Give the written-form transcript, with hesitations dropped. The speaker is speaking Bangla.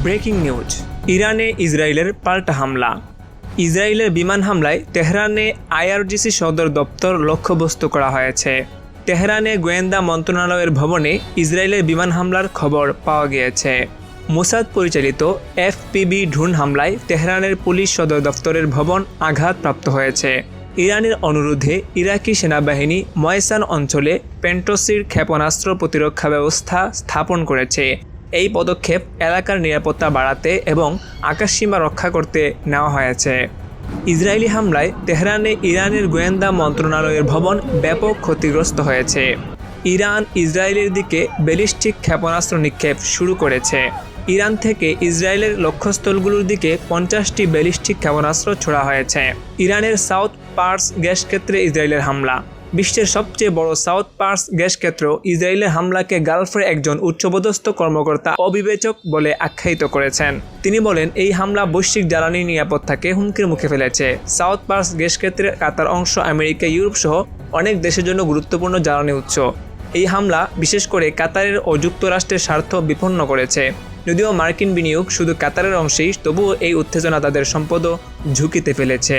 ব্রেকিং নিউজ, ইরানে ইসরায়েলের পাল্টা হামলা। ইসরায়েলের বিমান হামলায় তেহরানে আইআরজিসি সদর দপ্তর লক্ষ্যবস্তু করা হয়েছে। তেহরানে গোয়েন্দা মন্ত্রণালয়ের ভবনে ইসরায়েলের বিমান হামলার খবর পাওয়া গিয়েছে। মোসাদ পরিচালিত এফপিবি ড্রোন হামলায় তেহরানের পুলিশ সদর দপ্তরের ভবন আঘাতপ্রাপ্ত হয়েছে। ইরানের অনুরোধে ইরাকি সেনাবাহিনী ময়সান অঞ্চলে পেন্টোসির ক্ষেপণাস্ত্র প্রতিরক্ষা ব্যবস্থা স্থাপন করেছে। এই পদক্ষেপ এলাকার নিরাপত্তা বাড়াতে এবং আকাশসীমা রক্ষা করতে নেওয়া হয়েছে। ইসরায়েলি হামলায় তেহরানে ইরানের গোয়েন্দা মন্ত্রণালয়ের ভবন ব্যাপক ক্ষতিগ্রস্ত হয়েছে। ইরান ইসরায়েলের দিকে ব্যালিস্টিক ক্ষেপণাস্ত্র নিক্ষেপ শুরু করেছে। ইরান থেকে ইসরায়েলের লক্ষ্যস্থলগুলোর দিকে 50টি ব্যালিস্টিক ক্ষেপণাস্ত্র ছোড়া হয়েছে। ইরানের সাউথ পার্স গ্যাস ক্ষেত্রে ইসরায়েলের হামলা। বিশ্বের সবচেয়ে বড় সাউথ পার্স গ্যাস ক্ষেত্র ইসরায়েলের হামলাকে গালফের একজন উচ্চপদস্থ কর্মকর্তা অবিবেচক বলে আখ্যায়িত করেছেন। তিনি বলেন, এই হামলা বৈশ্বিক জ্বালানি নিরাপত্তাকে হুমকির মুখে ফেলেছে। সাউথ পার্স গ্যাস ক্ষেত্রের কাতার অংশ আমেরিকা, ইউরোপ সহ অনেক দেশের জন্য গুরুত্বপূর্ণ জ্বালানি উৎস। এই হামলা বিশেষ করে কাতারের ও যুক্তরাষ্ট্রের স্বার্থ বিপন্ন করেছে। যদিও মার্কিন বিনিয়োগ শুধু কাতারের অংশেই, তবুও এই উত্তেজনা তাদের সম্পদও ঝুঁকিতে ফেলেছে।